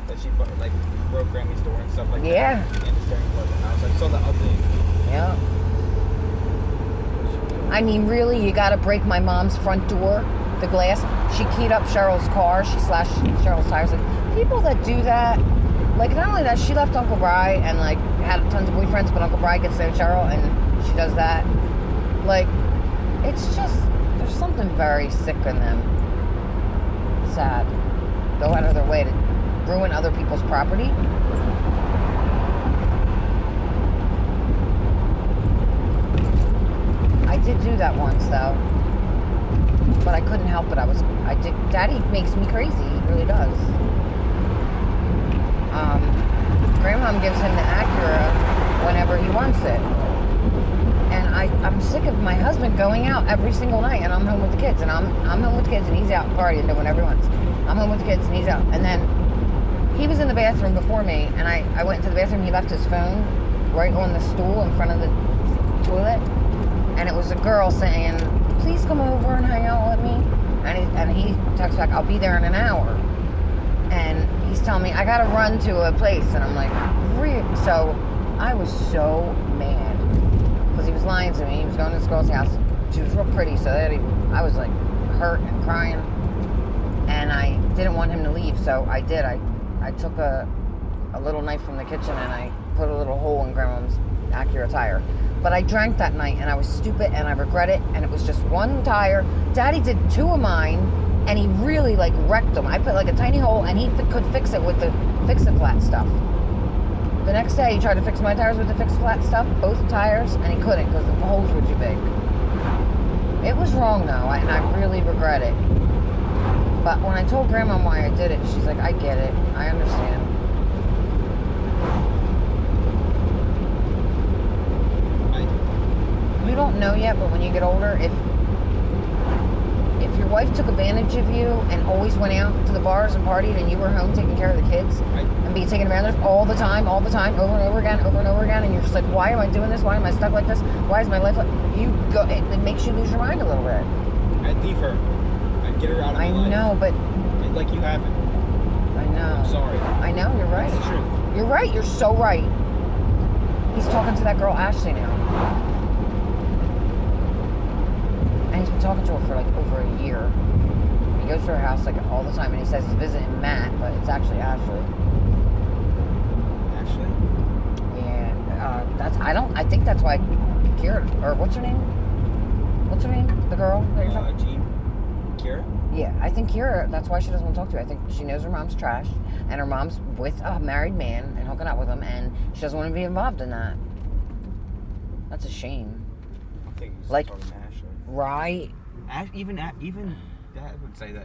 that she like broke Grammy's door and stuff like Yeah. that. And the staring part of the house. I saw the ugly. Yeah. I mean, really, you gotta break my mom's front door, the glass. She keyed up Cheryl's car. She slashed Cheryl's tires. Like, people that do that, like, not only that, she left Uncle Bry and, like, had tons of boyfriends, but Uncle Bry gets to Cheryl and she does that. Like, it's just, there's something very sick in them. Sad. Go out of their way to ruin other people's property. I did do that once, though, but I couldn't help it. Daddy makes me crazy. He really does. Grandmom gives him the Acura whenever he wants it, and I'm sick of my husband going out every single night, and I'm home with the kids, and I'm home with the kids, and he's out partying, doing whatever he wants. I'm home with the kids, and he's out, and then he was in the bathroom before me, and I went into the bathroom. He left his phone right on the stool in front of the toilet. And it was a girl saying, please come over and hang out with me. And he texts back, I'll be there in an hour. And he's telling me, I gotta run to a place. And I'm like, so I was so mad. Because he was lying to me. He was going to this girl's house. She was real pretty, so I was like hurt and crying. And I didn't want him to leave, so I did. I took a little knife from the kitchen and I put a little hole in Grandma's Acura tire. But I drank that night, and I was stupid, and I regret it, and it was just one tire. Daddy did two of mine, and he really, like, wrecked them. I put, like, a tiny hole, and he could fix it with the Fix-It-Flat stuff. The next day, he tried to fix my tires with the Fix-It-Flat stuff, both tires, and he couldn't because the holes were too big. It was wrong, though, and I really regret it. But when I told Grandma why I did it, she's like, I get it. I understand. You don't know yet, but when you get older, if your wife took advantage of you and always went out to the bars and partied, and you were home taking care of the kids and being taken advantage of all the time, over and over again, and you're just like, why am I doing this? Why am I stuck like this? Why is my life like... It makes you lose your mind a little bit. I'd leave her. I'd get her out of my life. I know, but... Like you haven't. I know. I'm sorry. I know, you're right. That's the truth. You're right, you're so right. He's talking to that girl, Ashley, now. And he's been talking to her for like over a year. He goes to her house like all the time, and he says he's visiting Matt, but it's actually Ashley. Ashley? Yeah, I think that's why Kira, or what's her name? What's her name? The girl? Jean? Kira? Yeah, I think Kira, that's why she doesn't want to talk to you. I think she knows her mom's trash, and her mom's with a married man and hooking up with him, and she doesn't want to be involved in that. That's a shame. I think he's Like, talking to Ashley. Right? Even Dad would say that.